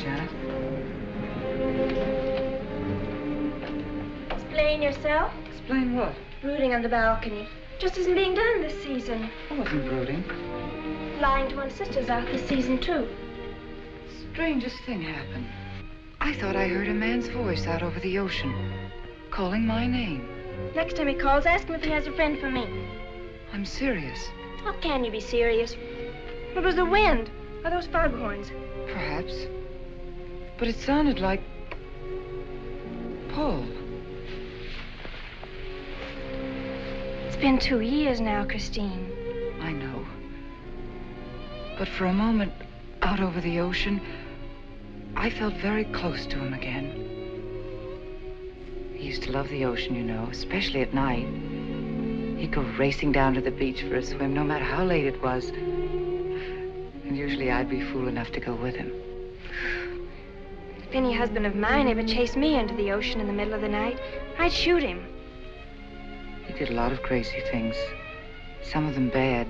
Janet. Explain yourself. Explain what? Brooding on the balcony. Just isn't being done this season. I wasn't brooding. Lying to one's sisters out this season, too. Strangest thing happened. I thought I heard a man's voice out over the ocean, calling my name. Next time he calls, ask him if he has a friend for me. I'm serious. How can you be serious? It was the wind, or those foghorns. Perhaps. But it sounded like Paul. It's been 2 years now, Christine. I know. But for a moment, out over the ocean, I felt very close to him again. He used to love the ocean, you know, especially at night. He'd go racing down to the beach for a swim, no matter how late it was. And usually I'd be fool enough to go with him. If any husband of mine ever chased me into the ocean in the middle of the night, I'd shoot him. He did a lot of crazy things, some of them bad.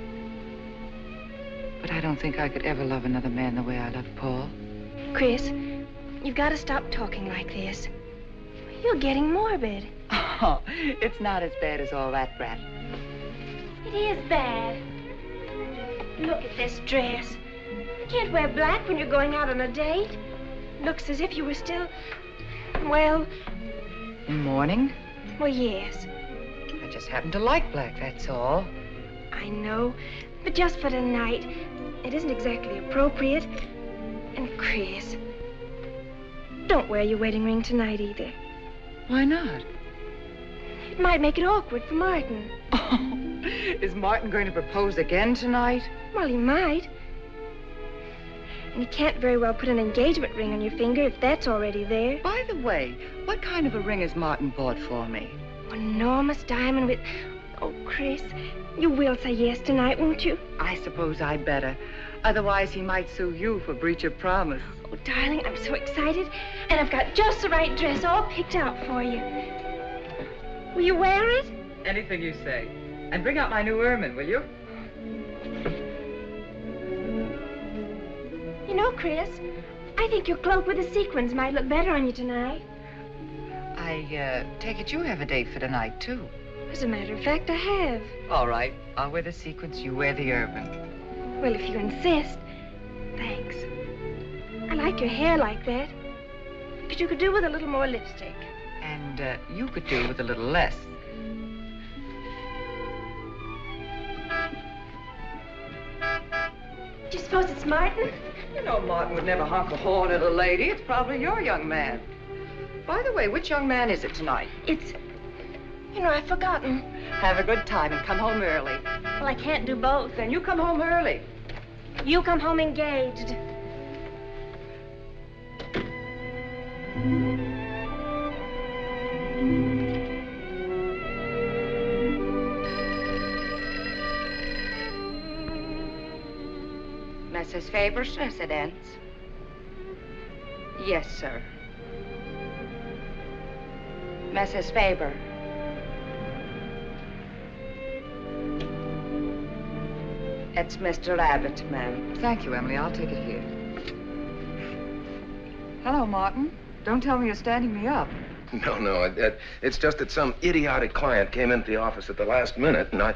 But I don't think I could ever love another man the way I loved Paul. Chris, you've got to stop talking like this. You're getting morbid. Oh, it's not as bad as all that, Brat. It is bad. Look at this dress. You can't wear black when you're going out on a date. Looks as if you were still, well... In mourning? Well, yes. I just happen to like black, that's all. I know, but just for tonight, it isn't exactly appropriate. And Chris, don't wear your wedding ring tonight either. Why not? It might make it awkward for Martin. Oh, is Martin going to propose again tonight? Well, he might. And you can't very well put an engagement ring on your finger if that's already there. By the way, what kind of a ring has Martin bought for me? An enormous diamond with... Oh, Chris, you will say yes tonight, won't you? I suppose I'd better. Otherwise, he might sue you for breach of promise. Oh, darling, I'm so excited. And I've got just the right dress all picked out for you. Will you wear it? Anything you say. And bring out my new ermine, will you? You know, Chris, I think your cloak with the sequins might look better on you tonight. I take it you have a date for tonight, too. As a matter of fact, I have. All right. I'll wear the sequins, you wear the ermine. Well, if you insist. Thanks. I like your hair like that. But you could do with a little more lipstick. And you could do with a little less. Do you suppose it's Martin? You know Martin would never honk a horn at a lady. It's probably your young man. By the way, which young man is it tonight? It's... You know, I've forgotten. Have a good time and come home early. Well, I can't do both. Then you come home early. You come home engaged. Mrs. Faber's residence? Yes, sir. Mrs. Faber. It's Mr. Abbott, ma'am. Thank you, Emily. I'll take it here. Hello, Martin. Don't tell me you're standing me up. No. It's just that some idiotic client came into the office at the last minute, and I...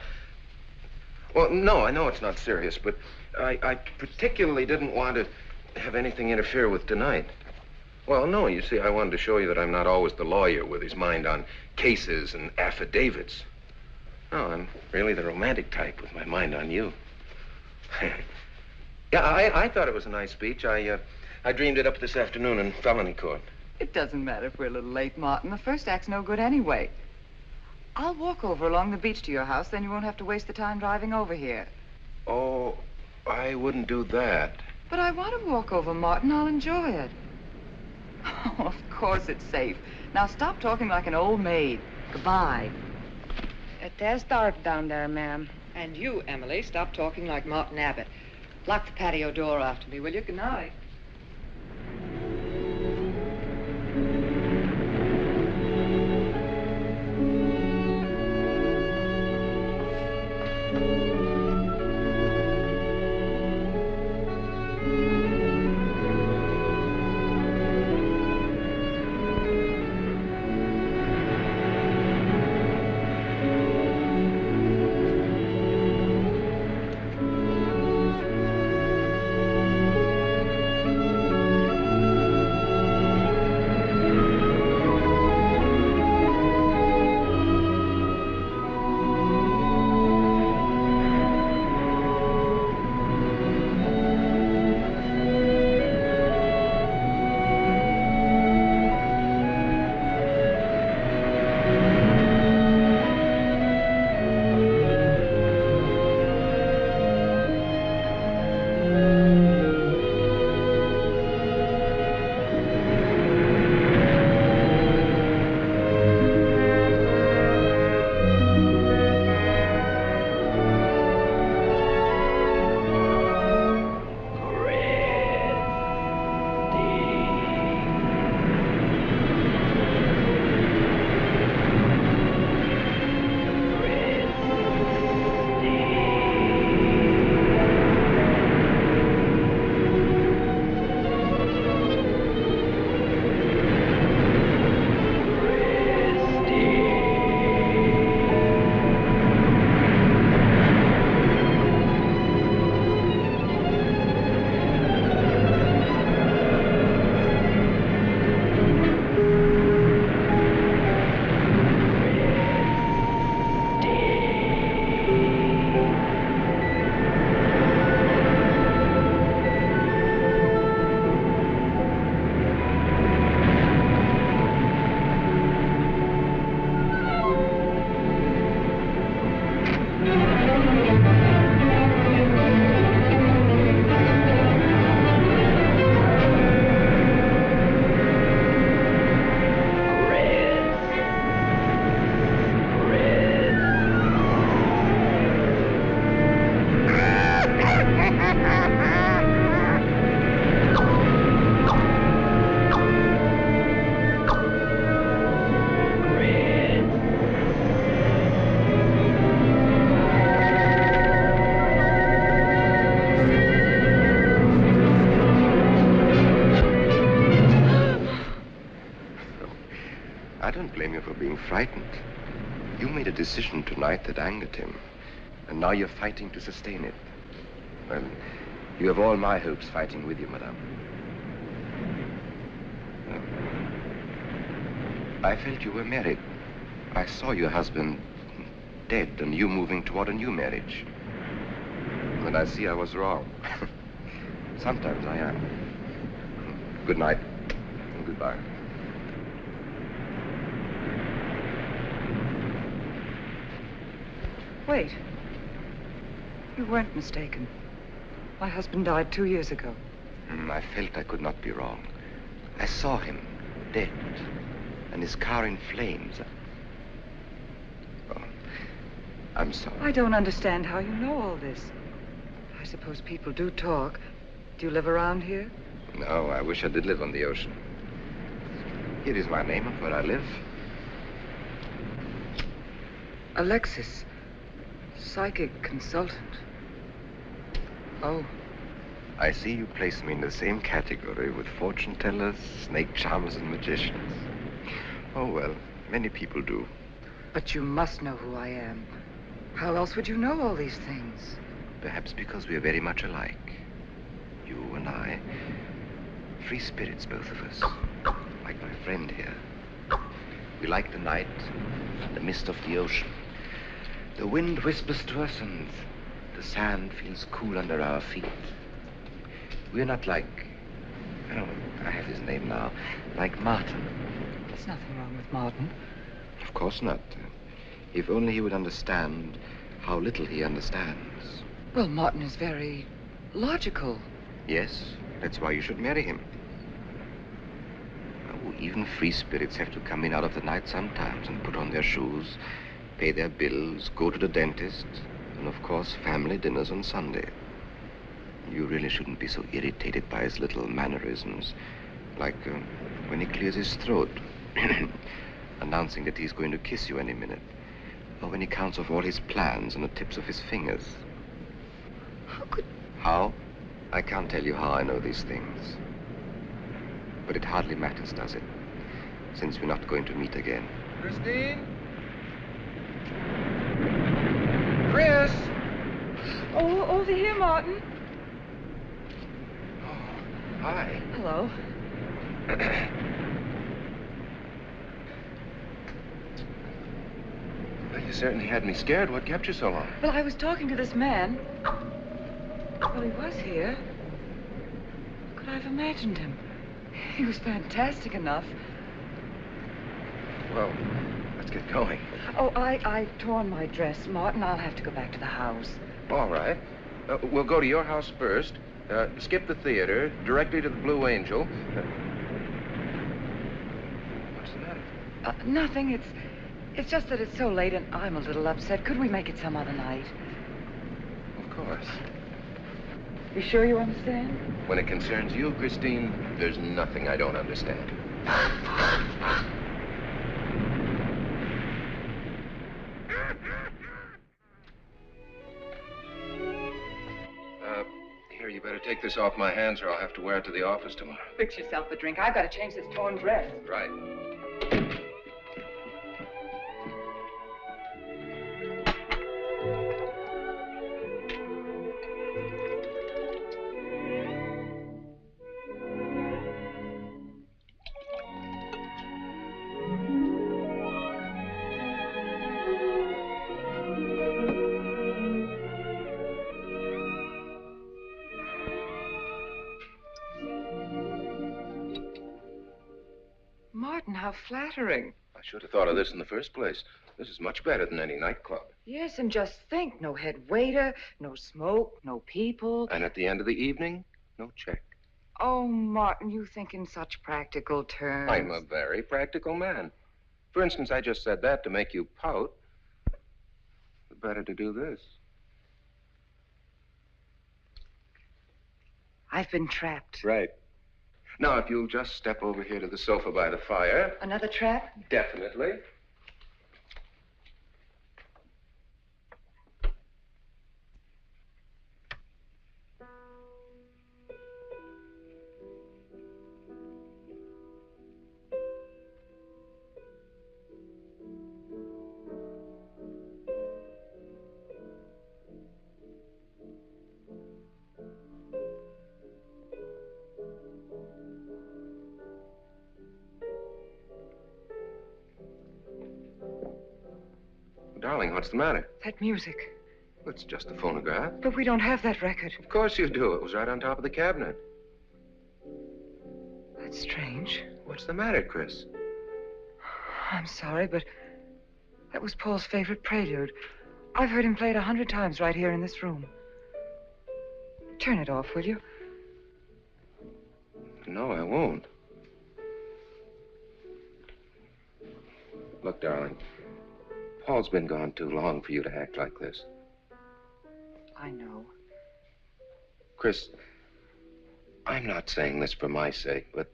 Well, no, I know it's not serious, but I particularly didn't want to have anything interfere with tonight. Well, no, you see, I wanted to show you that I'm not always the lawyer with his mind on cases and affidavits. No, I'm really the romantic type with my mind on you. Yeah, I thought it was a nice speech. I dreamed it up this afternoon in felony court. It doesn't matter if we're a little late, Martin. The first act's no good anyway. I'll walk over along the beach to your house, then you won't have to waste the time driving over here. Oh, I wouldn't do that. But I want to walk over, Martin. I'll enjoy it. Oh, of course it's safe. Now stop talking like an old maid. Goodbye. It is dark down there, ma'am. And you, Emily, stop talking like Martin Abbott. Lock the patio door after me, will you? Good night. blame you for being frightened. You made a decision tonight that angered him, and now you're fighting to sustain it. Well, you have all my hopes fighting with you, madame. I felt you were married. I saw your husband dead and you moving toward a new marriage. And I see I was wrong. Sometimes I am. Good night and goodbye. Wait. You weren't mistaken. My husband died 2 years ago. I felt I could not be wrong. I saw him dead and his car in flames. Oh, I'm sorry. I don't understand how you know all this. I suppose people do talk. Do you live around here? No, I wish I did live on the ocean. Here is my name and where I live. Alexis, psychic consultant. Oh. I see you place me in the same category with fortune tellers, snake charmers, and magicians. Oh, well, many people do. But you must know who I am. How else would you know all these things? Perhaps because we are very much alike. You and I. Free spirits, both of us. Like my friend here. We like the night, the mist of the ocean. The wind whispers to us and the sand feels cool under our feet. We're not like, oh, I have his name now, like Martin. There's nothing wrong with Martin. Of course not. If only he would understand how little he understands. Well, Martin is very logical. Yes, that's why you should marry him. Oh, even free spirits have to come in out of the night sometimes and put on their shoes, pay their bills, go to the dentist, and of course, family dinners on Sunday. You really shouldn't be so irritated by his little mannerisms, like when he clears his throat, announcing that he's going to kiss you any minute, or when he counts off all his plans on the tips of his fingers. How could... How? I can't tell you how I know these things. But it hardly matters, does it? Since we're not going to meet again. Christine? Chris! Oh, over here, Martin. Oh, hi. Hello. Well, you certainly had me scared. What kept you so long? Well, I was talking to this man. Well, he was here. Could I have imagined him? He was fantastic enough. Well, let's get going. Oh, I torn my dress, Martin. I'll have to go back to the house. All right. We'll go to your house first, skip the theater, directly to the Blue Angel. What's the matter? Nothing. It's just that it's so late and I'm a little upset. Could we make it some other night? Of course. You sure you understand? When it concerns you, Christine, there's nothing I don't understand. Here, you better take this off my hands or I'll have to wear it to the office tomorrow. Fix yourself a drink. I've got to change this torn dress. Right. Martin, how flattering. I should have thought of this in the first place. This is much better than any nightclub. Yes, and just think, no head waiter, no smoke, no people. And at the end of the evening, no check. Oh, Martin, you think in such practical terms. I'm a very practical man. For instance, I just said that to make you pout. Better to do this. I've been trapped. Right. Now, if you'll just step over here to the sofa by the fire. Another trap? Definitely. Darling, what's the matter? That music. It's just a phonograph. But we don't have that record. Of course you do. It was right on top of the cabinet. That's strange. What's the matter, Chris? I'm sorry, but that was Paul's favorite prelude. I've heard him play it 100 times right here in this room. Turn it off, will you? No, I won't. Look, darling, Paul's been gone too long for you to act like this. I know. Chris, I'm not saying this for my sake, but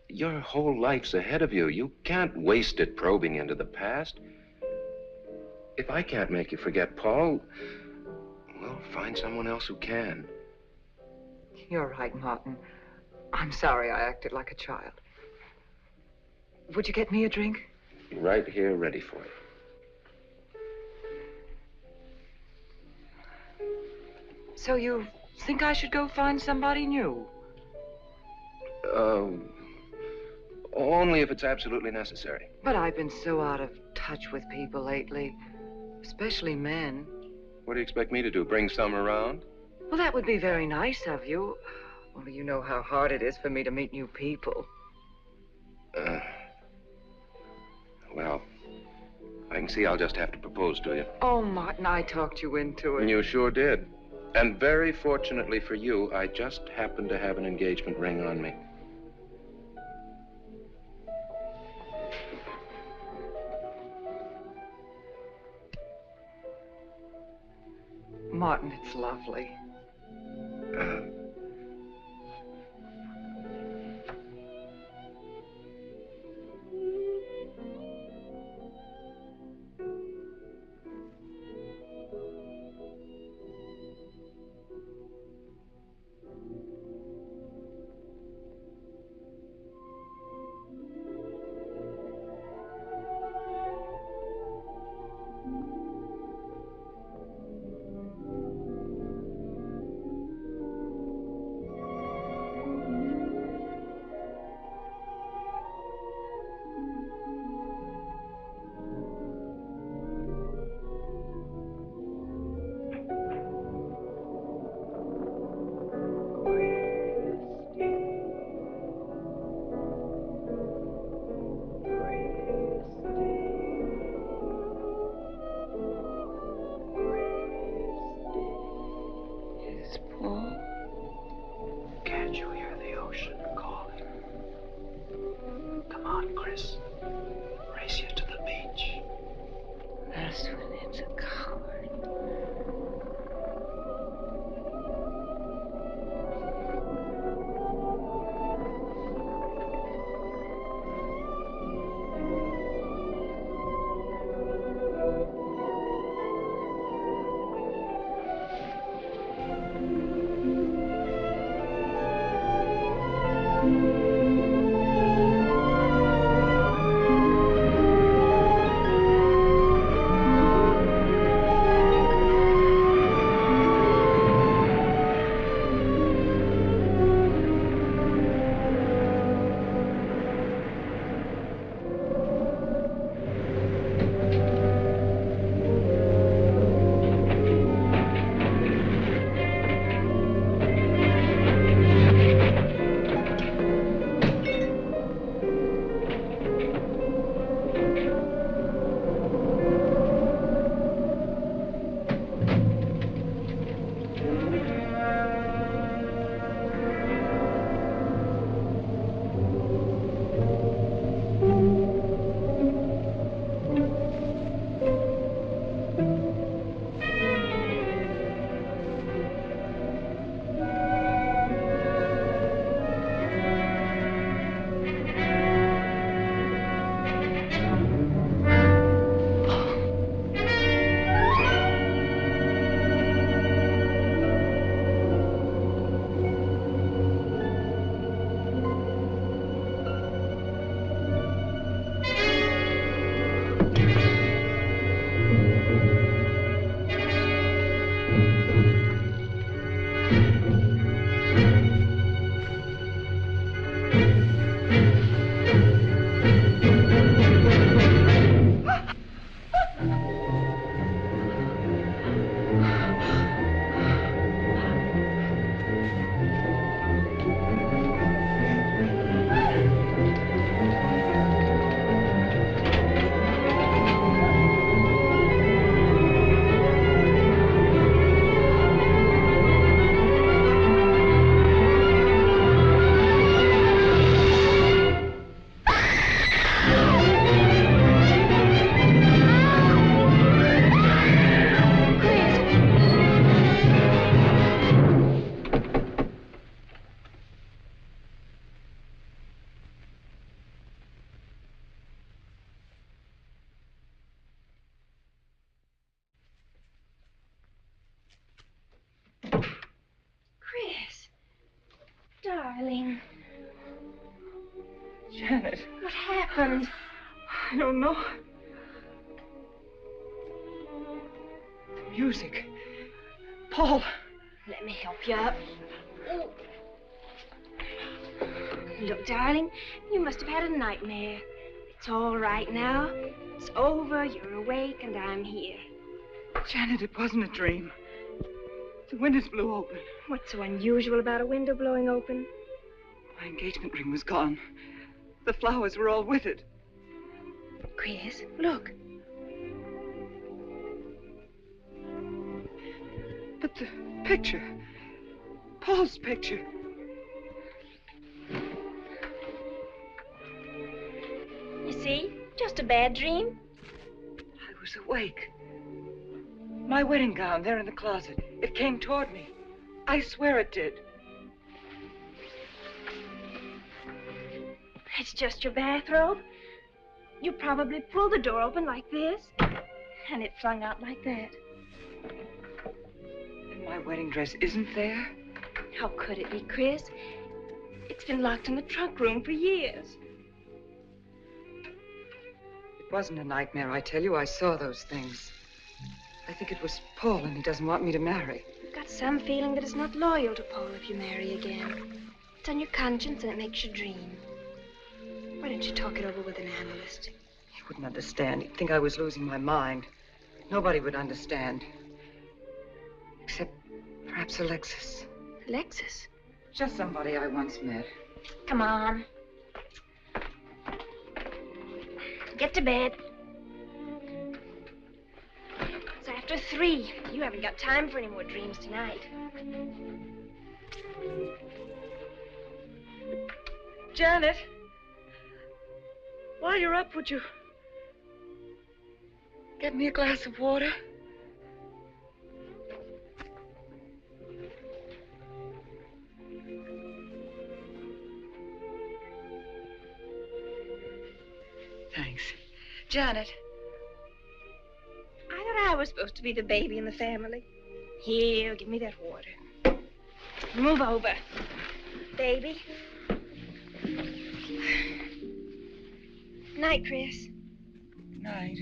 your whole life's ahead of you. You can't waste it probing into the past. If I can't make you forget Paul, we'll find someone else who can. You're right, Martin. I'm sorry I acted like a child. Would you get me a drink? Right here, ready for you. So you think I should go find somebody new? Only if it's absolutely necessary. But I've been so out of touch with people lately, especially men. What do you expect me to do, bring some around? Well, that would be very nice of you. Only you know how hard it is for me to meet new people. Well, I can see I'll just have to propose to you. Oh, Martin, I talked you into it. And you sure did. And very fortunately for you, I just happened to have an engagement ring on me. Martin, it's lovely. Janet. What happened? I don't know. The music. Paul. Let me help you up. Oh. Look, darling, you must have had a nightmare. It's all right now. It's over, you're awake, and I'm here. Janet, it wasn't a dream. The windows blew open. What's so unusual about a window blowing open? My engagement ring was gone. The flowers were all with it. Chris, look. But the picture. Paul's picture. You see? Just a bad dream. I was awake. My wedding gown there in the closet. It came toward me. I swear it did. It's just your bathrobe. You probably pulled the door open like this, and it flung out like that. And my wedding dress isn't there? How could it be, Chris? It's been locked in the trunk room for years. It wasn't a nightmare, I tell you. I saw those things. I think it was Paul, and he doesn't want me to marry. You've got some feeling that it's not loyal to Paul if you marry again. It's on your conscience, and it makes you dream. Why don't you talk it over with an analyst? He wouldn't understand. He'd think I was losing my mind. Nobody would understand. Except perhaps Alexis. Alexis? Just somebody I once met. Come on. Get to bed. It's after 3. You haven't got time for any more dreams tonight. Janet, while you're up, would you get me a glass of water? Thanks. Janet. I thought I was supposed to be the baby in the family. Here, give me that water. Move over. Baby. Night, Chris. Night.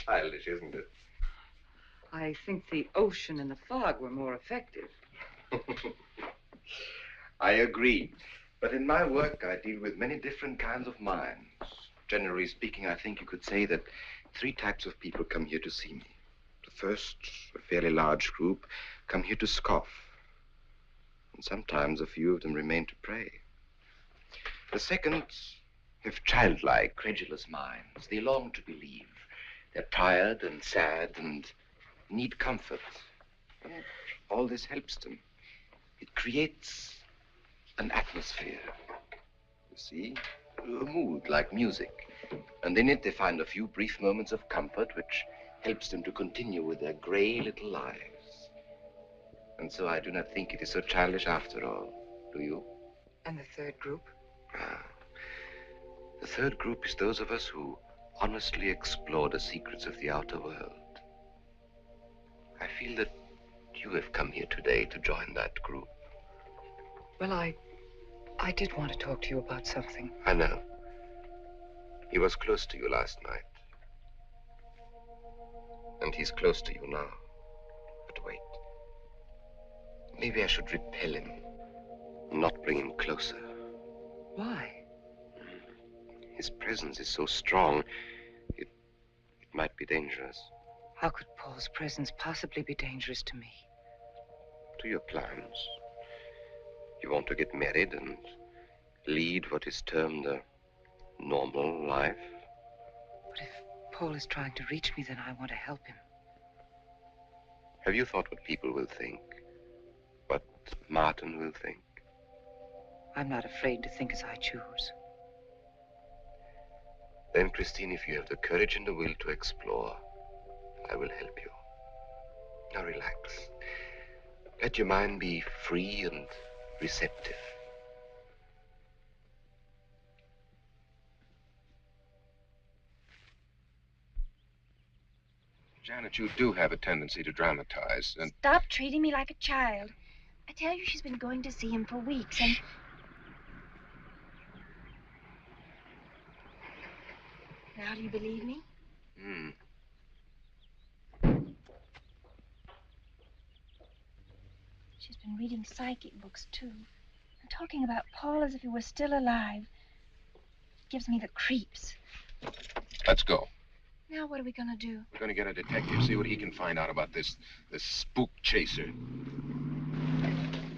Childish, isn't it? I think the ocean and the fog were more effective. I agree. But in my work, I deal with many different kinds of minds. Generally speaking, I think you could say that 3 types of people come here to see me. The first, a fairly large group, come here to scoff. And sometimes a few of them remain to pray. The second have childlike, credulous minds. They long to believe. They're tired and sad and need comfort. And all this helps them. It creates an atmosphere. You see? A mood like music. And in it they find a few brief moments of comfort which helps them to continue with their gray little lives. And so I do not think it is so childish after all. Do you? And the third group? The third group is those of us who honestly explore the secrets of the outer world. I feel that you have come here today to join that group. Well, I did want to talk to you about something. I know. He was close to you last night. And he's close to you now. But wait. Maybe I should repel him, not bring him closer. Why? His presence is so strong, it might be dangerous. How could Paul's presence possibly be dangerous to me? To your plans. You want to get married and lead what is termed a normal life. But if Paul is trying to reach me, then I want to help him. Have you thought what people will think? What Martin will think? I'm not afraid to think as I choose. Then, Christine, if you have the courage and the will to explore, I will help you. Now relax. Let your mind be free and receptive. Janet, you do have a tendency to dramatize, and... Stop treating me like a child. I tell you, she's been going to see him for weeks, and... Now, do you believe me? She's been reading psychic books, too. And talking about Paul as if he were still alive. It gives me the creeps. Let's go. Now, what are we gonna do? We're gonna get a detective, see what he can find out about this spook chaser.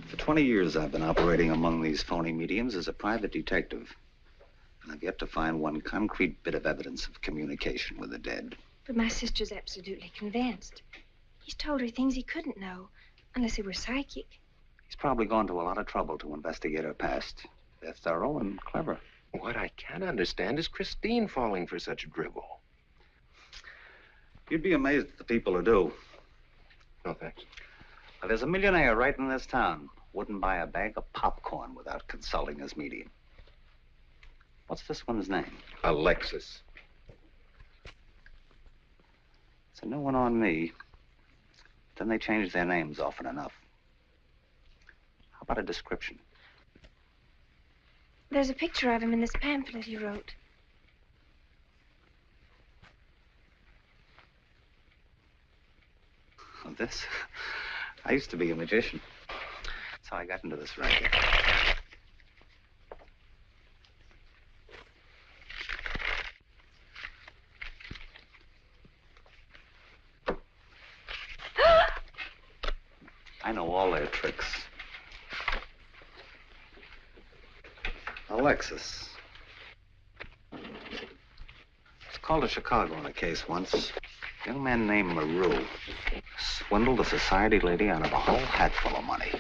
For 20 years, I've been operating among these phony mediums as a private detective. And I've yet to find one concrete bit of evidence of communication with the dead. But my sister's absolutely convinced. He's told her things he couldn't know, unless he were psychic. He's probably gone to a lot of trouble to investigate her past. They're thorough and clever. What I can't understand is Christine falling for such drivel. You'd be amazed at the people who do. No, thanks. Well, there's a millionaire right in this town. Wouldn't buy a bag of popcorn without consulting his medium. What's this one's name? Alexis. It's a new one on me. Then they change their names often enough. How about a description? There's a picture of him in this pamphlet he wrote. Oh, this? I used to be a magician. That's how I got into this racket. I know all their tricks. Alexis. It's called to Chicago on a case once. A young man named LaRue swindled a society lady out of a whole hatful of money.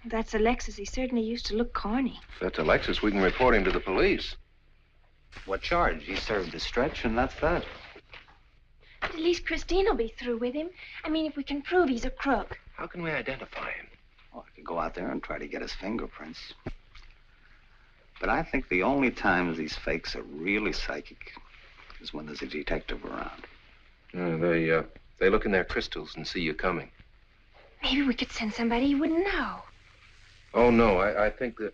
That's Alexis. He certainly used to look corny. If that's Alexis, we can report him to the police. What charge? He served his stretch, and that's that. But at least Christine will be through with him. I mean, if we can prove he's a crook. How can we identify him? Well, I could go out there and try to get his fingerprints. But I think the only times these fakes are really psychic is when there's a detective around. They look in their crystals and see you coming. Maybe we could send somebody he wouldn't know. Oh, no, I think that...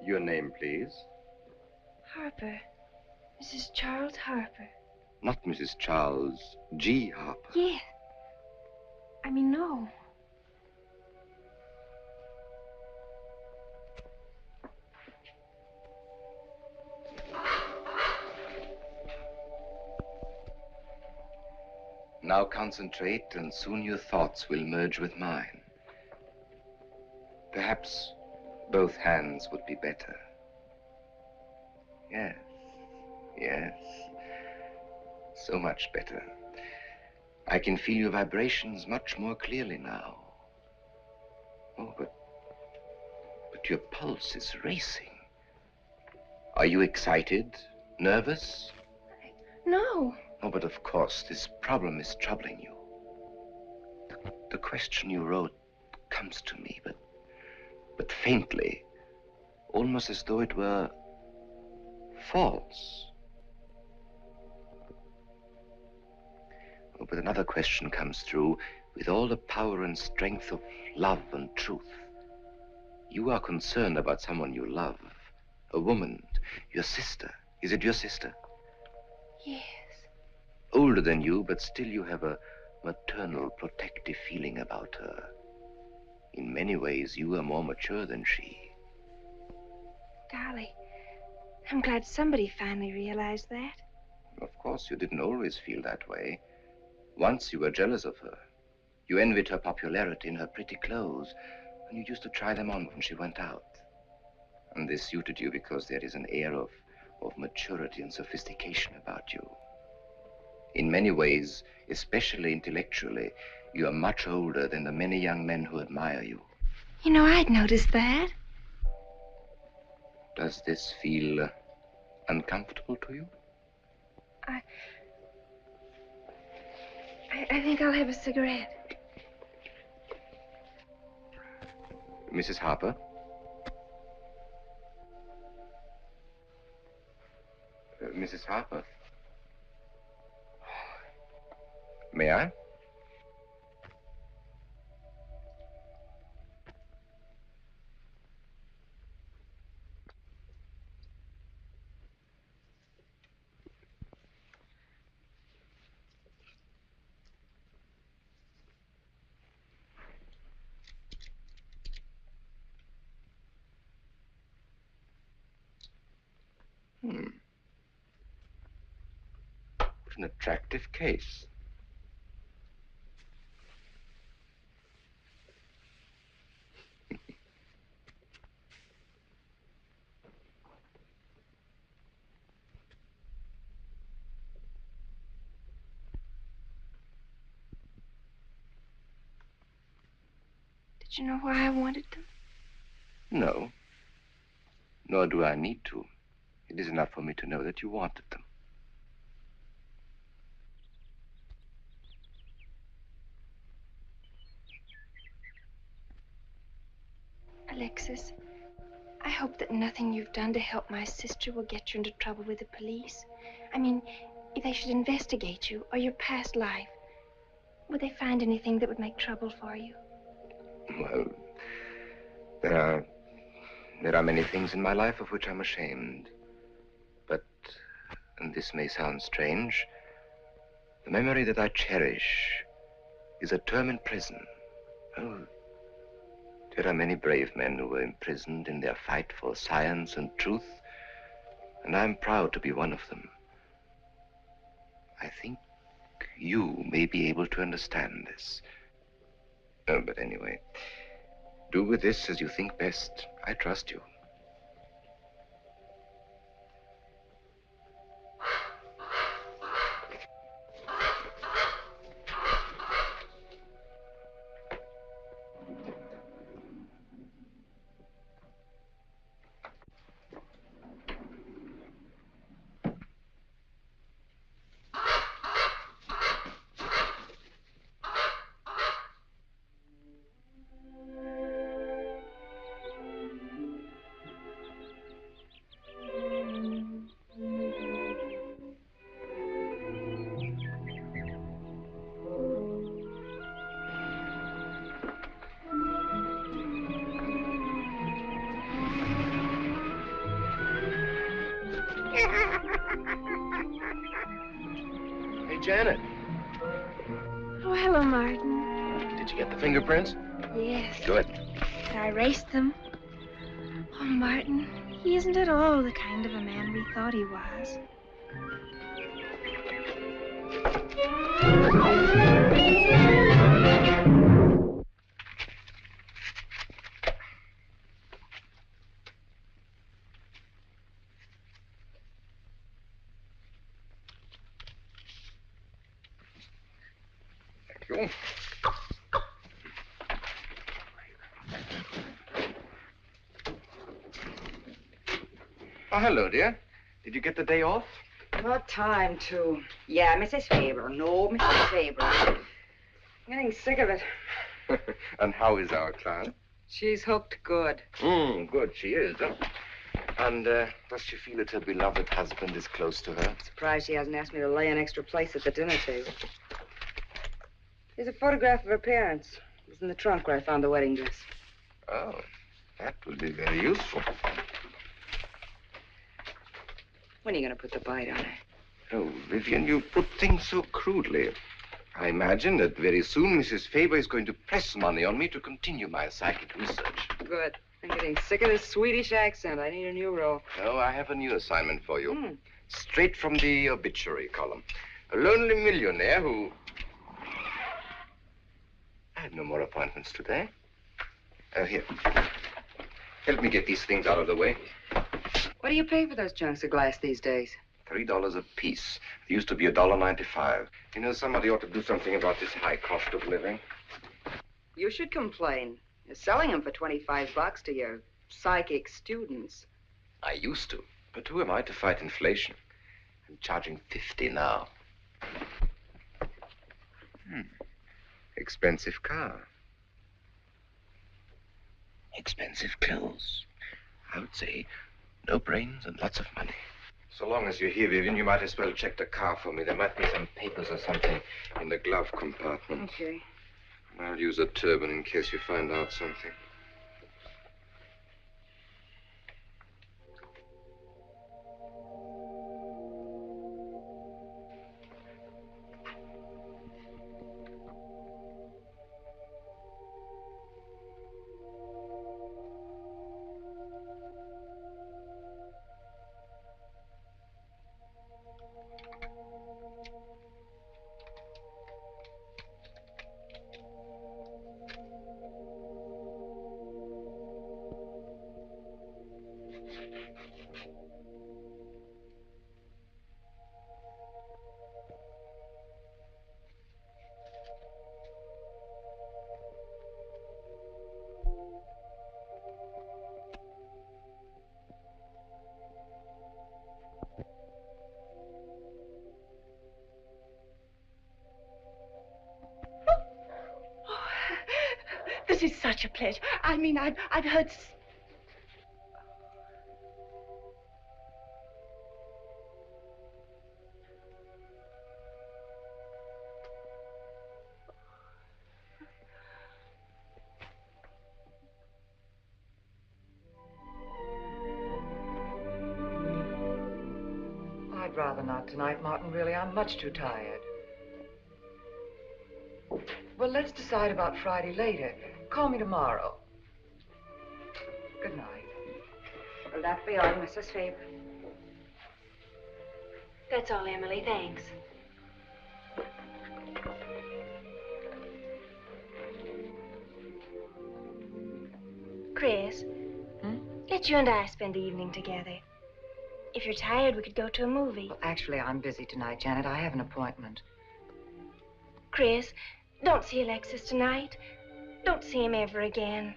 Your name, please. Harper. Mrs. Charles Harper. Not Mrs. Charles G. Harper. Yes. I mean, no. Now concentrate, and soon your thoughts will merge with mine. Perhaps both hands would be better. Yes, yes. So much better. I can feel your vibrations much more clearly now. Oh, but your pulse is racing. Are you excited? Nervous? No. Oh, but of course, this problem is troubling you. The question you wrote comes to me, but faintly, almost as though it were false. Oh, but another question comes through with all the power and strength of love and truth. You are concerned about someone you love, a woman, your sister. Is it your sister? Yes. Older than you, but still you have a maternal, protective feeling about her. In many ways, you are more mature than she. Golly, I'm glad somebody finally realized that. Of course, you didn't always feel that way. Once you were jealous of her. You envied her popularity and her pretty clothes, and you used to try them on when she went out. And this suited you because there is an air of maturity and sophistication about you. In many ways, especially intellectually, you are much older than the many young men who admire you. You know, I'd noticed that. Does this feel uncomfortable to you? I think I'll have a cigarette. Mrs. Harper? Mrs. Harper? May I? What an attractive case. Did you know why I wanted them? No. Nor do I need to. It is enough for me to know that you wanted them. Alexis, I hope that nothing you've done to help my sister will get you into trouble with the police. I mean, if they should investigate you or your past life, would they find anything that would make trouble for you? Well, there are many things in my life of which I'm ashamed. But, and this may sound strange, the memory that I cherish is a term in prison. Oh, there are many brave men who were imprisoned in their fight for science and truth, and I'm proud to be one of them. I think you may be able to understand this. Oh, but anyway, do with this as you think best. I trust you. Hey, Janet. Oh, hello, Martin. Did you get the fingerprints? Yes. Good. I erased them. Oh, Martin, he isn't at all the kind of a man we thought he was. Thank you. Oh, hello, dear. Did you get the day off? What time to? Yeah, Mrs. Faber. No, Mrs. Faber. I'm getting sick of it. And how is our client? She's hooked good. Good, she is. Huh? And does she feel that her beloved husband is close to her? Surprised she hasn't asked me to lay an extra place at the dinner table. Here's a photograph of her parents. It was in the trunk where I found the wedding dress. Oh, that would be very useful. When are you going to put the bite on her? Oh, Vivian, you put things so crudely. I imagine that very soon Mrs. Faber is going to press money on me to continue my psychic research. Good. I'm getting sick of this Swedish accent. I need a new role. Oh, I have a new assignment for you. Straight from the obituary column. A lonely millionaire who... I have no more appointments today. Here. Help me get these things out of the way. What do you pay for those chunks of glass these days? $3 a piece. It used to be $1.95. You know, somebody ought to do something about this high cost of living. You should complain. You're selling them for $25 to your psychic students. I used to. But who am I to fight inflation? I'm charging $50 now. Expensive car. Expensive clothes. I would say no brains and lots of money. So long as you're here, Vivian, you might as well check the car for me. There might be some papers or something in the glove compartment. Okay. I'll use a turban in case you find out something. This is such a pleasure. I mean, I've heard... I'd rather not tonight, Martin, really. I'm much too tired. Well, let's decide about Friday later. Call me tomorrow. Good night. Will that be all, Mrs. Faber? That's all, Emily. Thanks. Chris, let you and I spend the evening together. If you're tired, we could go to a movie. Well, actually, I'm busy tonight, Janet. I have an appointment. Chris, don't see Alexis tonight. Don't see him ever again.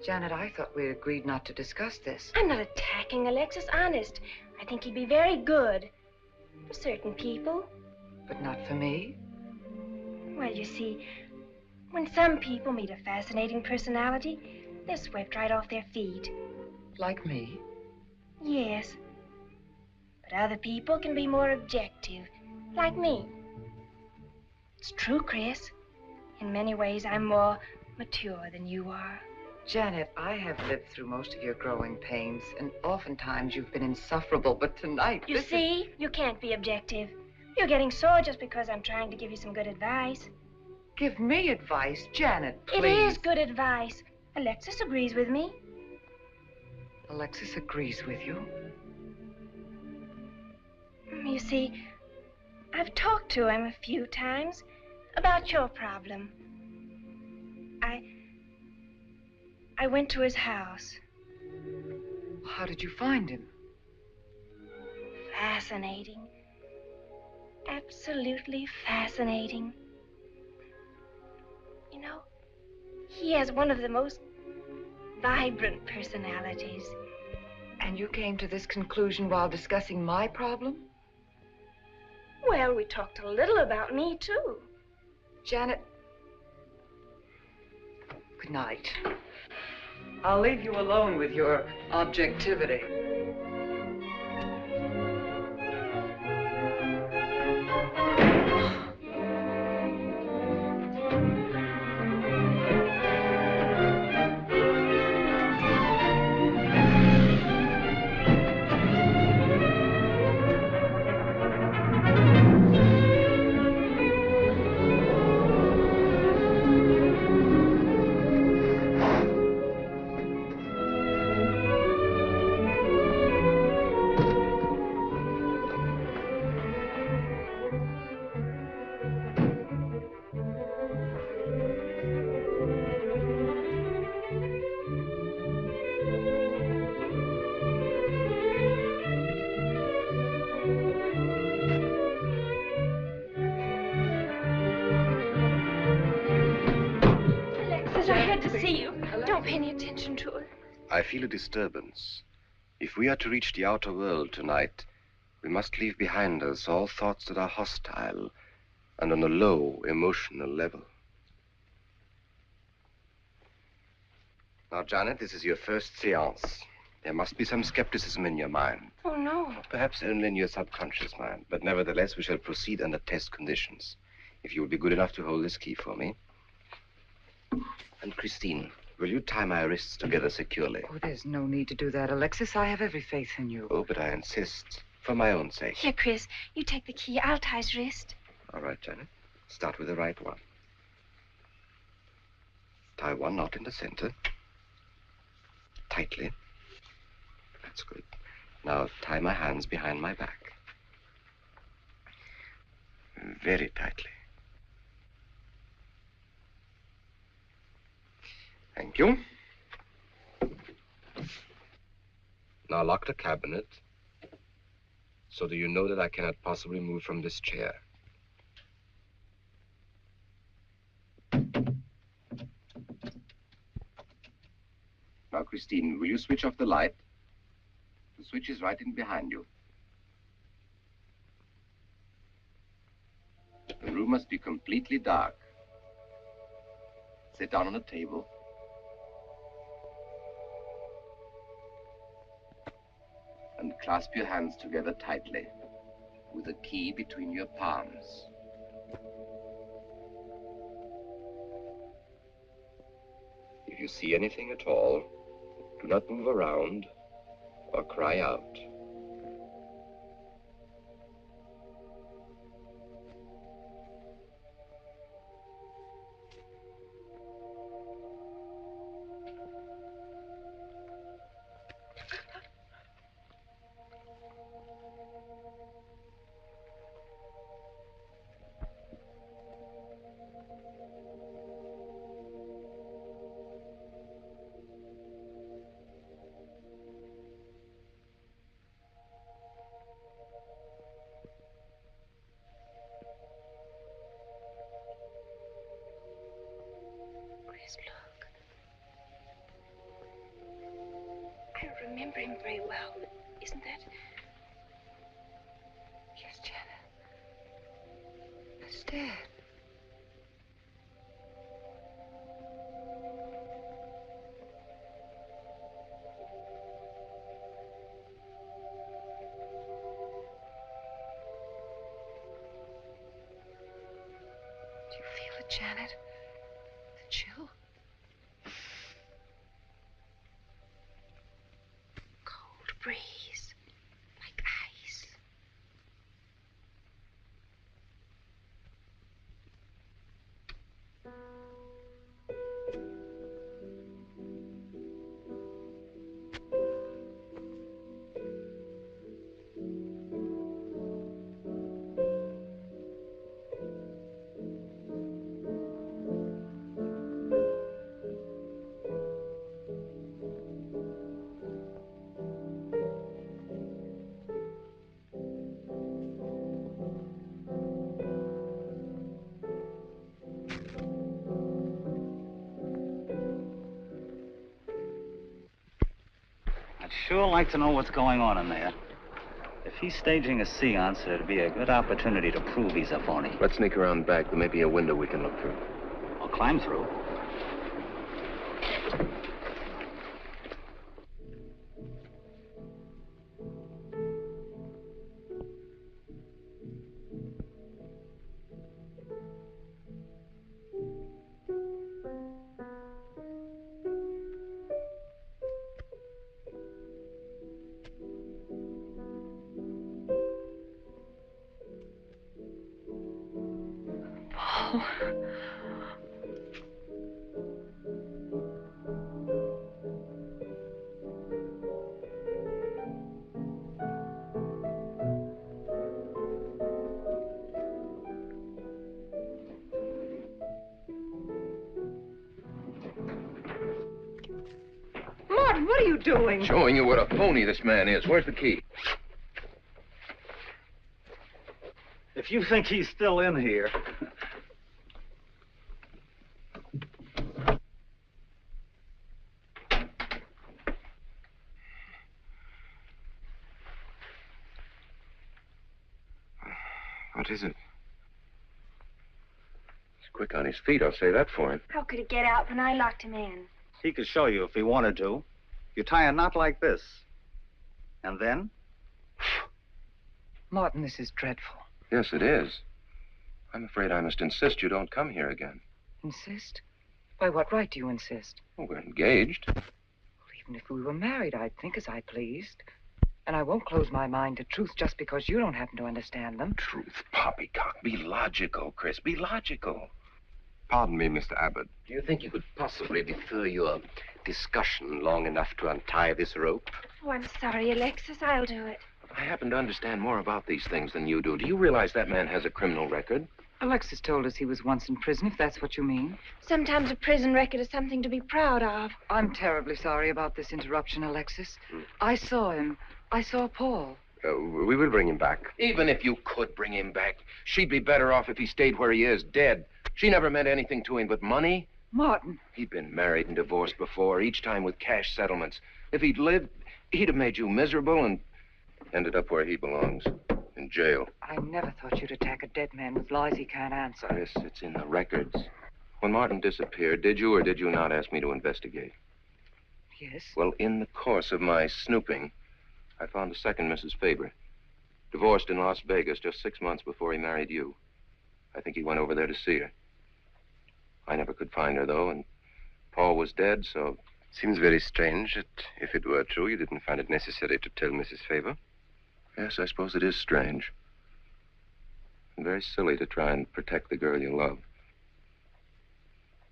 Janet, I thought we agreed not to discuss this. I'm not attacking Alexis, honest. I think he'd be very good for certain people. But not for me? Well, you see, when some people meet a fascinating personality, they're swept right off their feet. Like me? Yes. But other people can be more objective, like me. It's true, Chris. In many ways, I'm more mature than you are. Janet, I have lived through most of your growing pains, and oftentimes you've been insufferable, but tonight... You see? You can't be objective. You're getting sore just because I'm trying to give you some good advice. Give me advice, Janet, please. It is good advice. Alexis agrees with me. Alexis agrees with you? You see, I've talked to him a few times about your problem. I went to his house. How did you find him? Fascinating. Absolutely fascinating. You know, he has one of the most vibrant personalities. And you came to this conclusion while discussing my problem? Well, we talked a little about me, too. Janet, good night. I'll leave you alone with your objectivity. I feel a disturbance. If we are to reach the outer world tonight, we must leave behind us all thoughts that are hostile and on a low emotional level. Now, Janet, this is your first seance. There must be some skepticism in your mind. Oh, no. Perhaps only in your subconscious mind, but nevertheless, we shall proceed under test conditions. If you will be good enough to hold this key for me. And Christine, will you tie my wrists together securely? Oh, there's no need to do that, Alexis. I have every faith in you. Oh, but I insist, for my own sake. Here, Chris, you take the key. I'll tie his wrist. All right, Janet. Start with the right one. Tie one knot in the center. Tightly. That's good. Now tie my hands behind my back. Very tightly. Thank you. Now lock the cabinet. So do you know that I cannot possibly move from this chair? Now, Christine, will you switch off the light? The switch is right in behind you. The room must be completely dark. Sit down on a table. And clasp your hands together tightly, with the key between your palms. If you see anything at all, do not move around or cry out. Look. I don't remember him very well, but isn't that... Yes, Janet. It's Dad. Do you feel it, Janet? The chill? sure like to know what's going on in there. If he's staging a seance, it'd be a good opportunity to prove he's a phony. Let's sneak around back. There may be a window we can look through. I'll climb through. Martin, what are you doing? Showing you what a phony this man is. Where's the key? If you think he's still in here... What is it? He's quick on his feet, I'll say that for him. How could he get out when I locked him in? He could show you if he wanted to. You tie a knot like this. And then? Martin, this is dreadful. Yes, it is. I'm afraid I must insist you don't come here again. Insist? By what right do you insist? Well, we're engaged. Well, even if we were married, I'd think as I pleased. And I won't close my mind to truth just because you don't happen to understand them. Truth, poppycock. Be logical, Chris. Be logical. Pardon me, Mr. Abbott. Do you think you could possibly defer your discussion long enough to untie this rope? Oh, I'm sorry, Alexis. I'll do it. I happen to understand more about these things than you do. Do you realize that man has a criminal record? Alexis told us he was once in prison, if that's what you mean. Sometimes a prison record is something to be proud of. I'm terribly sorry about this interruption, Alexis. I saw him. I saw Paul. We will bring him back. Even if you could bring him back, she'd be better off if he stayed where he is, dead. She never meant anything to him but money. Martin. He'd been married and divorced before, each time with cash settlements. If he'd lived, he'd have made you miserable and ended up where he belongs, in jail. I never thought you'd attack a dead man with lies he can't answer. Yes, it's in the records. When Martin disappeared, did you or did you not ask me to investigate? Yes. Well, in the course of my snooping, I found a second Mrs. Faber, divorced in Las Vegas just 6 months before he married you. I think he went over there to see her. I never could find her, though, and Paul was dead, so... Seems very strange that if it were true, you didn't find it necessary to tell Mrs. Faber. Yes, I suppose it is strange. And very silly to try and protect the girl you love.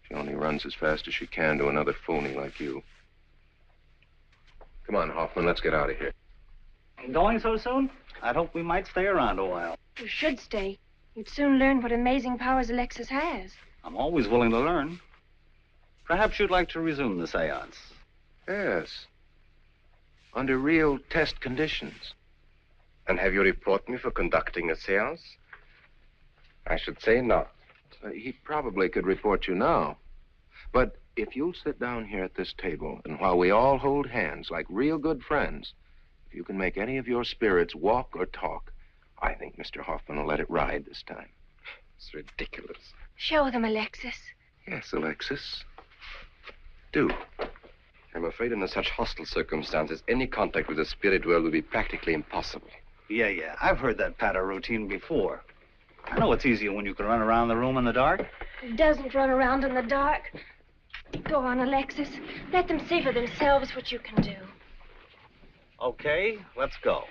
She only runs as fast as she can to another phony like you. Come on, Hoffman, let's get out of here. Going so soon? I'd hope we might stay around a while. You should stay. You'd soon learn what amazing powers Alexis has. I'm always willing to learn. Perhaps you'd like to resume the seance. Yes. Under real test conditions. And have you report me for conducting a seance? I should say not. He probably could report you now. But if you'll sit down here at this table, and while we all hold hands like real good friends, if you can make any of your spirits walk or talk, I think Mr. Hoffman will let it ride this time. It's ridiculous. Show them, Alexis. Yes, Alexis. Do. I'm afraid under such hostile circumstances, any contact with the spirit world will be practically impossible. Yeah. I've heard that patter routine before. I know it's easier when you can run around the room in the dark. He doesn't run around in the dark. Go on, Alexis. Let them see for themselves what you can do. Okay, let's go.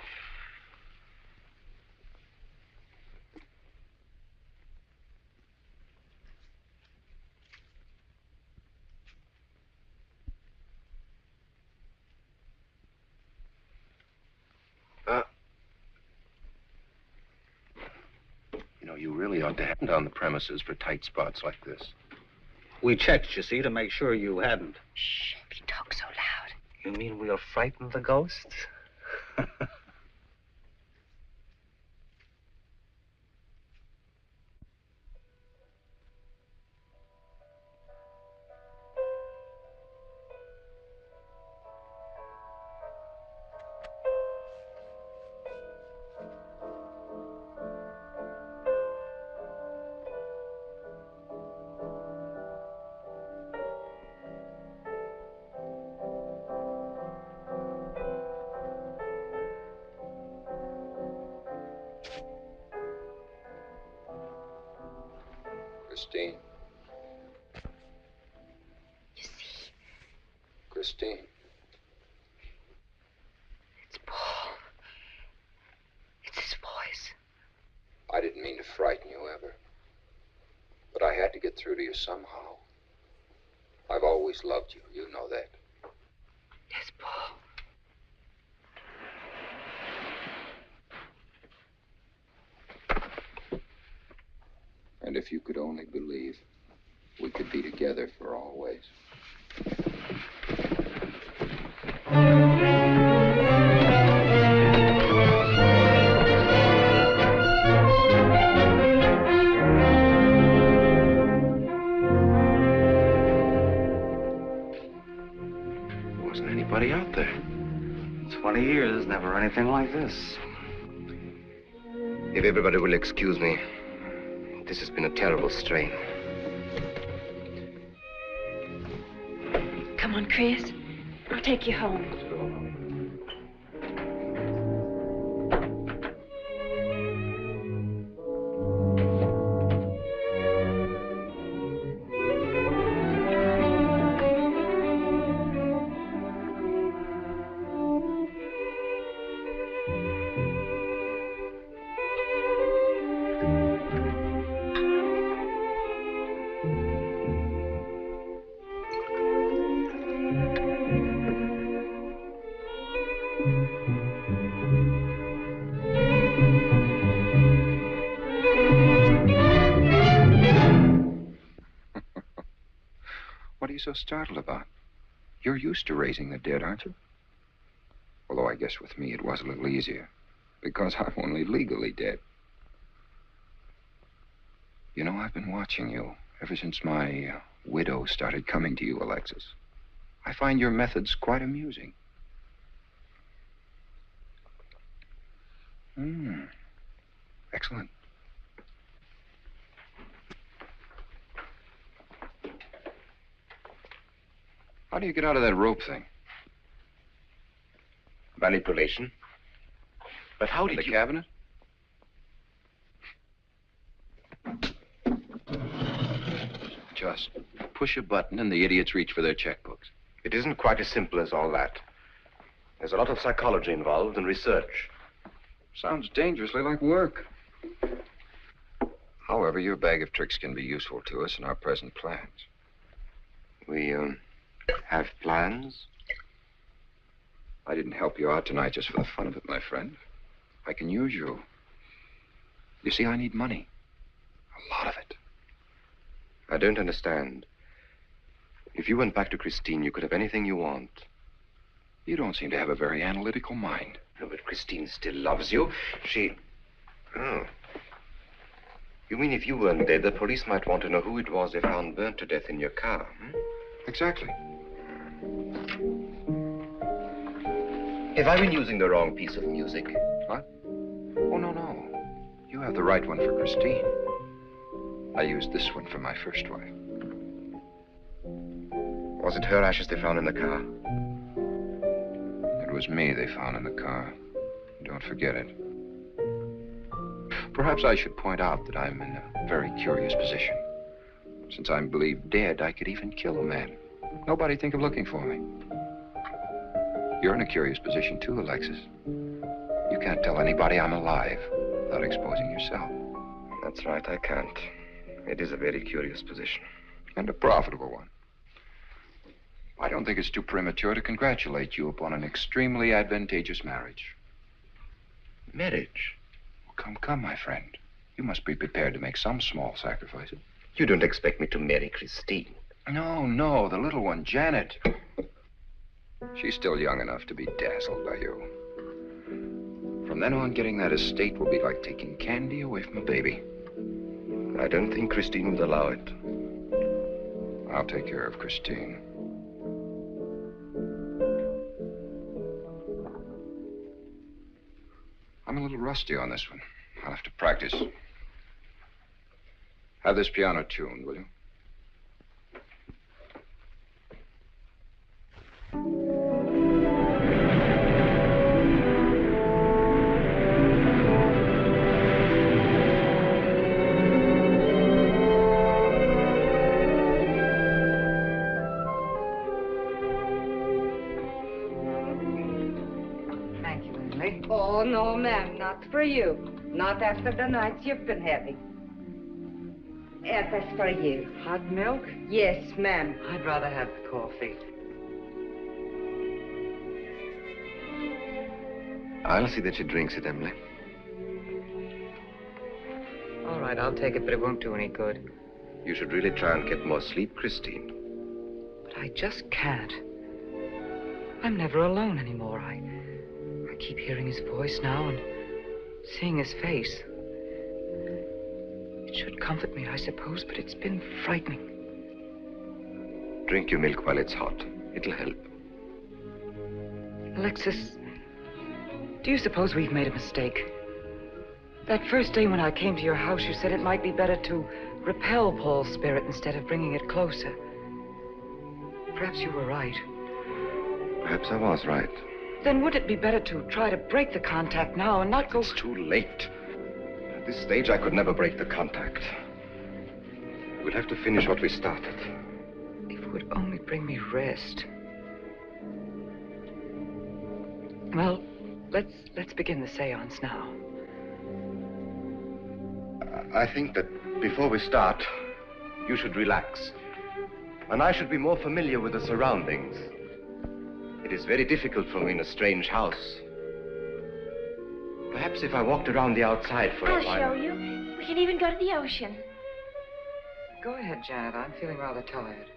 You really ought to hand on the premises for tight spots like this. We checked, you see, to make sure you hadn't. Shh, he talks so loud. You mean we'll frighten the ghosts? Christine. You see, Christine. it's Paul. It's his voice. I didn't mean to frighten you ever. But I had to get through to you somehow. I've always loved you. You know that. Yes, Paul. And if you could only believe, we could be together for always. Wasn't anybody out there. 20 years, never anything like this. If everybody will excuse me, this has been a terrible strain. Come on, Chris. I'll take you home. What are you so startled about? You're used to raising the dead, aren't you? Although I guess with me it was a little easier, because I'm only legally dead. You know, I've been watching you ever since my widow started coming to you, Alexis. I find your methods quite amusing. Excellent. How do you get out of that rope thing? Manipulation. But how did the you... cabinet? Just push a button and the idiots reach for their checkbooks. It isn't quite as simple as all that. There's a lot of psychology involved and research. Sounds dangerously like work. However, your bag of tricks can be useful to us in our present plans. We, have plans? I didn't help you out tonight just for the fun of it, my friend. I can use you. You see, I need money. A lot of it. I don't understand. If you went back to Christine, you could have anything you want. You don't seem to have a very analytical mind. No, but Christine still loves you. She... Oh. You mean if you weren't dead, the police might want to know who it was they found burnt to death in your car, Exactly. Have I been using the wrong piece of music? What? Oh, no. You have the right one for Christine. I used this one for my first wife. Was it her ashes they found in the car? It was me they found in the car. Don't forget it. Perhaps I should point out that I'm in a very curious position. Since I'm believed dead, I could even kill a man. Nobody'd think of looking for me. You're in a curious position, too, Alexis. You can't tell anybody I'm alive without exposing yourself. That's right, I can't. It is a very curious position. And a profitable one. I don't think it's too premature to congratulate you upon an extremely advantageous marriage. Marriage? Well, come, my friend. You must be prepared to make some small sacrifices. You don't expect me to marry Christine? No, the little one, Janet. She's still young enough to be dazzled by you. From then on, getting that estate will be like taking candy away from a baby. I don't think Christine would allow it. I'll take care of Christine. I'm a little rusty on this one. I'll have to practice. Have this piano tuned, will you? no, ma'am, not for you. Not after the nights you've been having. And that's for you. Hot milk? Yes, ma'am. I'd rather have the coffee. I'll see that she drinks it, Emily. All right, I'll take it, but it won't do any good. You should really try and get more sleep, Christine. But I just can't. I'm never alone anymore. I keep hearing his voice now and seeing his face. It should comfort me, I suppose, but it's been frightening. Drink your milk while it's hot. It'll help. Alexis, do you suppose we've made a mistake? That first day when I came to your house, you said it might be better to repel Paul's spirit instead of bringing it closer. Perhaps you were right. Perhaps I was right. Then would it be better to try to break the contact now and not go... It's too late. At this stage, I could never break the contact. We'll have to finish what we started. If it would only bring me rest. Well, let's begin the seance now. I think that before we start, you should relax. And I should be more familiar with the surroundings. It is very difficult for me in a strange house. Perhaps if I walked around the outside for a while... I'll show you. We can even go to the ocean. Go ahead, Janet. I'm feeling rather tired.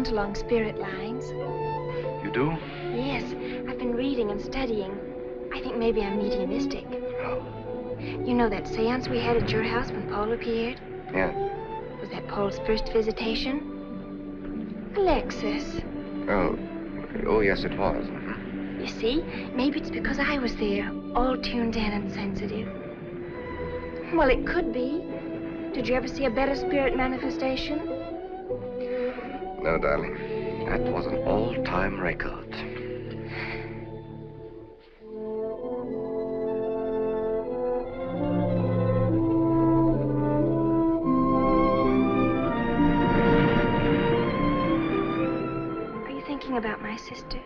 Along spirit lines. You do? Yes, I've been reading and studying. I think maybe I'm mediumistic. Oh. You know that seance we had at your house when Paul appeared? Yeah. Was that Paul's first visitation? Alexis. Oh, yes, it was. You see, maybe it's because I was there, all tuned in and sensitive. Well, it could be. Did you ever see a better spirit manifestation? No, darling. That was an all-time record. Are you thinking about my sister?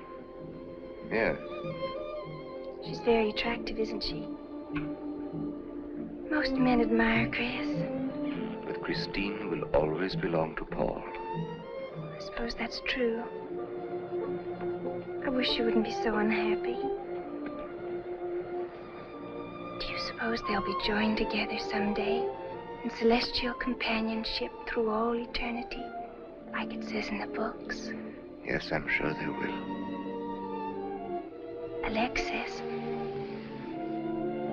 Yes. She's very attractive, isn't she? Most men admire Chris. But Christine will always belong to Paul. I suppose that's true. I wish you wouldn't be so unhappy. Do you suppose they'll be joined together someday in celestial companionship through all eternity, like it says in the books? Yes, I'm sure they will. Alexis,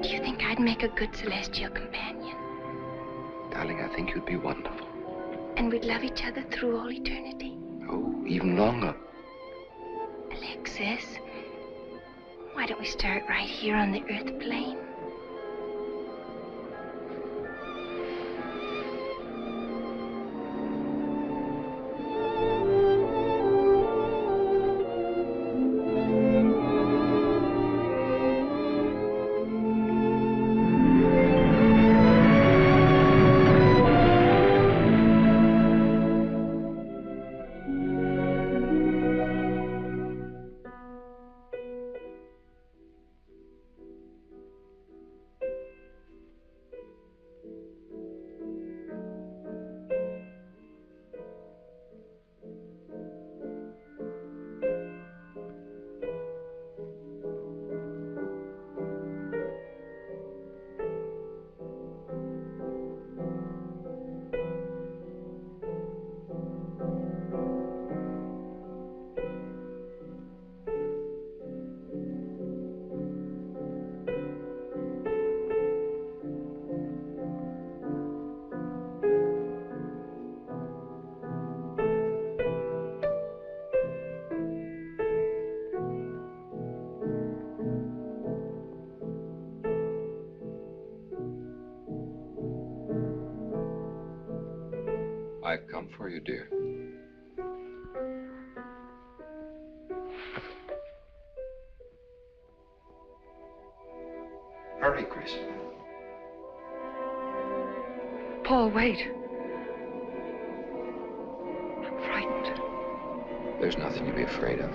do you think I'd make a good celestial companion? Darling, I think you'd be wonderful. And we'd love each other through all eternity? Oh, even longer. Alexis, why don't we start right here on the earth plane? I've come for you, dear. Hurry, Chris. Paul, wait. I'm frightened. There's nothing to be afraid of.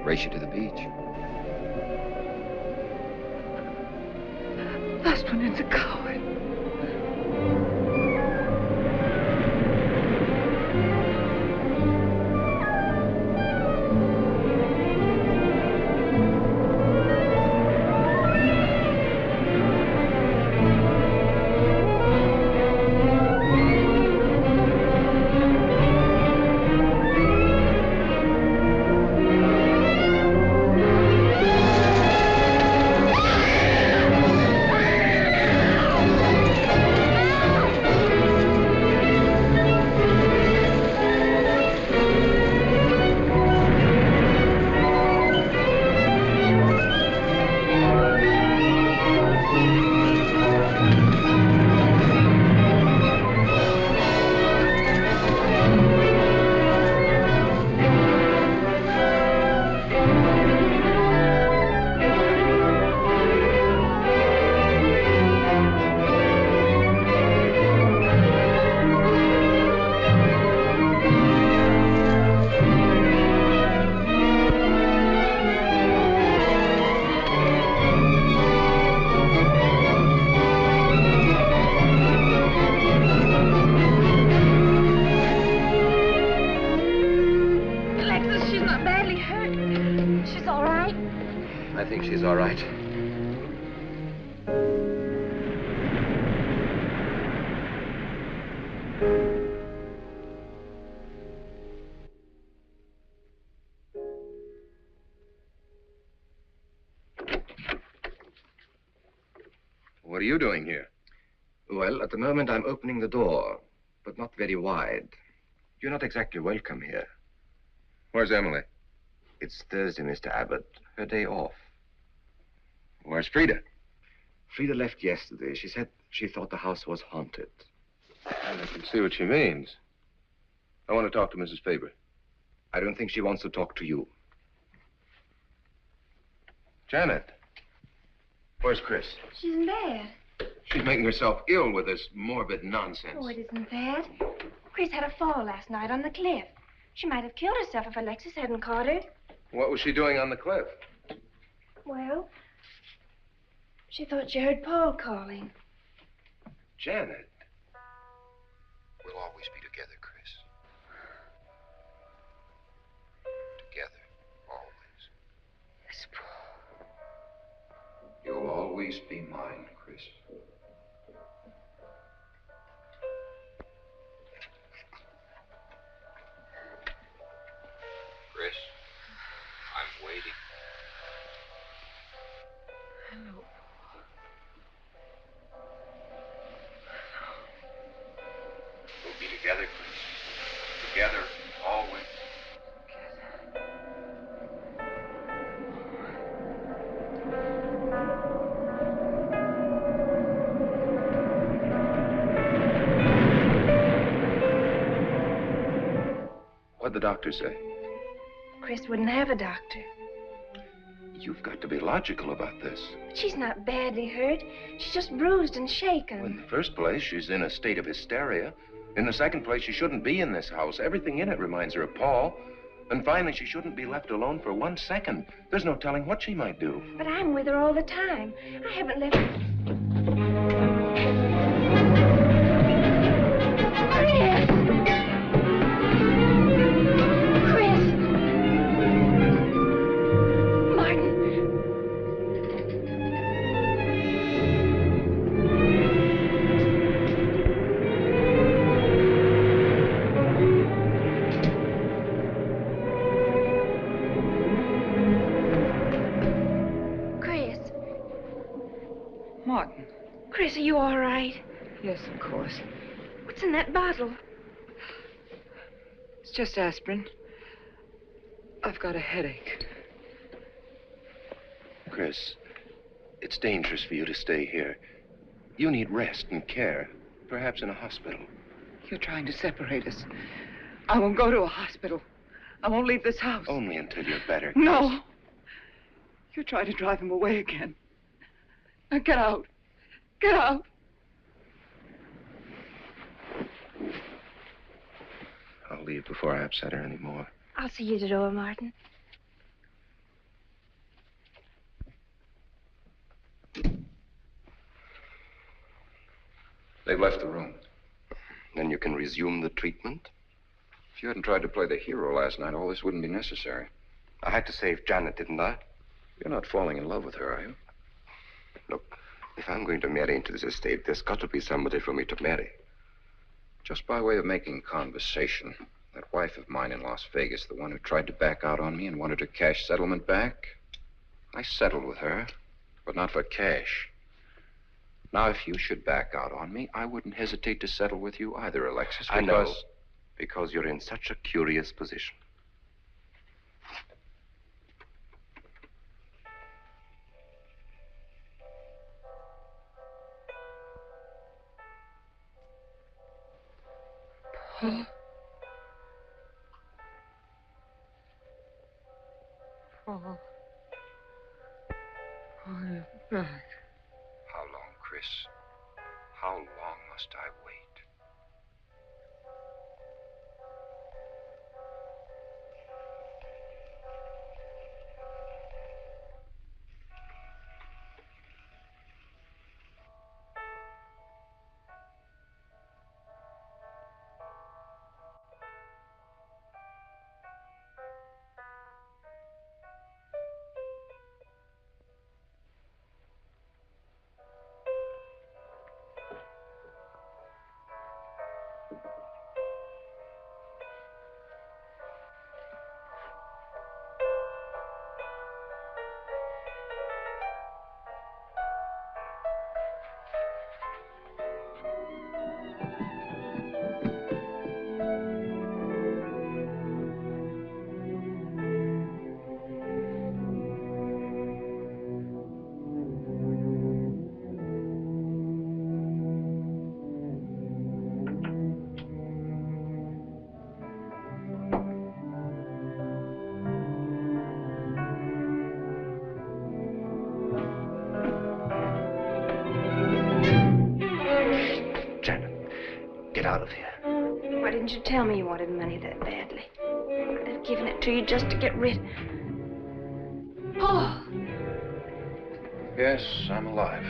Race you to the beach. Last one in's a coward. I think she's all right. What are you doing here? Well, at the moment I'm opening the door, but not very wide. You're not exactly welcome here. Where's Emily? It's Thursday, Mr. Abbott. Her day off. Where's Frida? Frida left yesterday. She said she thought the house was haunted. I can see what she means. I want to talk to Mrs. Faber. I don't think she wants to talk to you. Janet. Where's Chris? She's in bed. She's making herself ill with this morbid nonsense. Oh, it isn't bad. Chris had a fall last night on the cliff. She might have killed herself if Alexis hadn't caught her. What was she doing on the cliff? Well, she thought she heard Paul calling. Janet. We'll always be together, Chris. Together, always. Yes, Paul. You'll always be mine, Chris. Chris, I'm waiting. Hello. We'll be together, Chris. Together, always. What'd the doctor say? Chris wouldn't have a doctor. You've got to be logical about this. But she's not badly hurt. She's just bruised and shaken. Well, in the first place, she's in a state of hysteria. In the second place, she shouldn't be in this house. Everything in it reminds her of Paul. And finally, she shouldn't be left alone for 1 second. There's no telling what she might do. But I'm with her all the time. I haven't left her. Chris! Martin. Chris, are you all right? Yes, of course. What's in that bottle? It's just aspirin. I've got a headache. Chris, it's dangerous for you to stay here. You need rest and care, perhaps in a hospital. You're trying to separate us. I won't go to a hospital. I won't leave this house. Only until you're better. No. You're trying to drive him away again. Now get out. Get out. I'll leave before I upset her anymore. I'll see you at the door, Martin. They've left the room. Then you can resume the treatment? If you hadn't tried to play the hero last night, all this wouldn't be necessary. I had to save Janet, didn't I? You're not falling in love with her, are you? Look, if I'm going to marry into this estate, there's got to be somebody for me to marry. Just by way of making conversation, that wife of mine in Las Vegas, the one who tried to back out on me and wanted her cash settlement back, I settled with her, but not for cash. Now, if you should back out on me, I wouldn't hesitate to settle with you either, Alexis, because... I know, because you're in such a curious position. Paul. Paul. Oh, you're back. How long, Chris? How long must I wait? Out of here. Why didn't you tell me you wanted money that badly? I'd have given it to you just to get rid... Paul! Yes, I'm alive.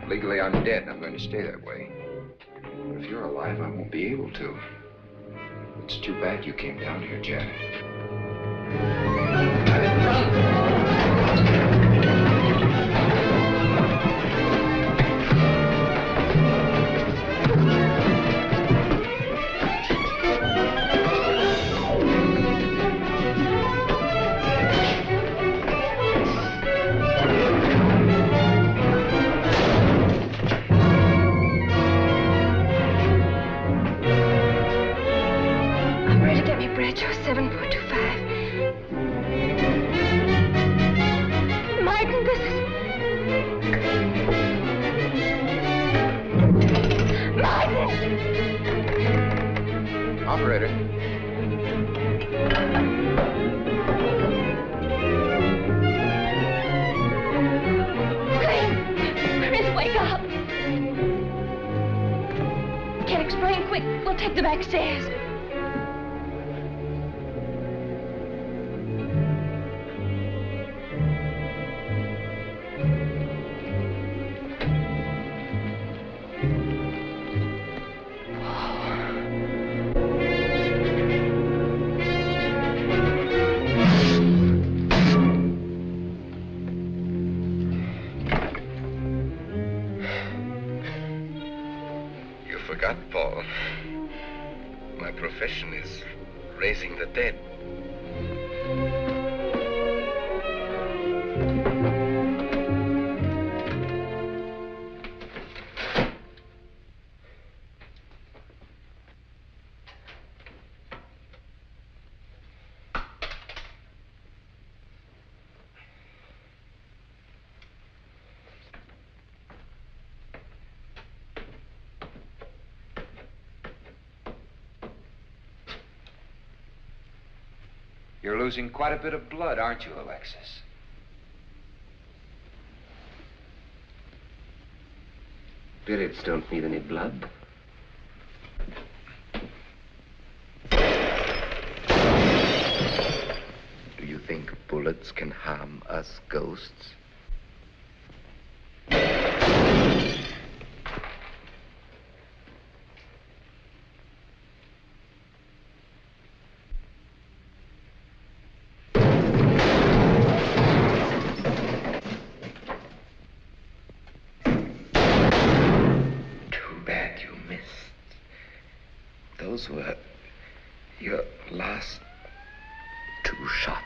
Legally, I'm dead, and I'm going to stay that way. But if you're alive, I won't be able to. It's too bad you came down here, Janet. Joe, 7425. Martin, this is... Martin! Operator. Chris, wake up. Can't explain. Quick, we'll take the back stairs. Paul. My profession is raising the dead. You're losing quite a bit of blood, aren't you, Alexis? Spirits don't need any blood. Do you think bullets can harm us ghosts? Those were your last 2 shots.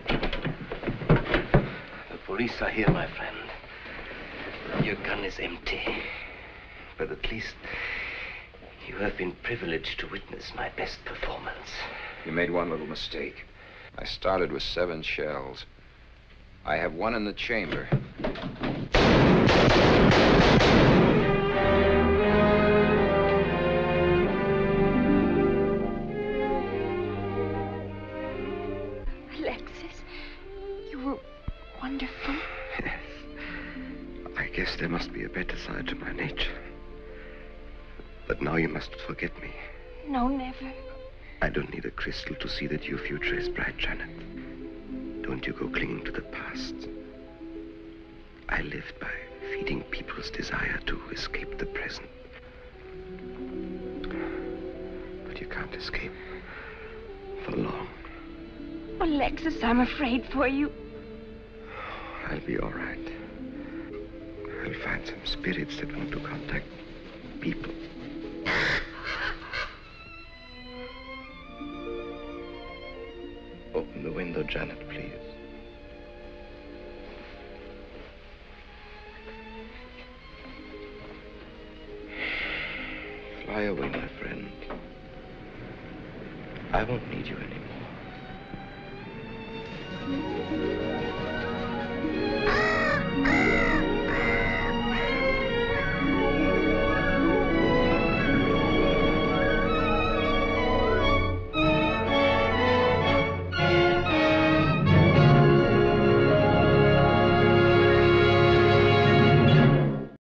The police are here, my friend. Your gun is empty. But at least you have been privileged to witness my best performance. You made one little mistake. I started with 7 shells. I have 1 in the chamber. Alexis, you were wonderful. Yes. I guess there must be a better side to my nature. But now you must forget me. No, never. I don't need a crystal to see that your future is bright, Janet. Don't you go clinging to the past. I lived by feeding people's desire to escape the present. But you can't escape for long. Alexis, I'm afraid for you. I'll be all right. I'll find some spirits that want to contact people. Open the window, Janet, please. Fly away, my friend. I won't need you anymore.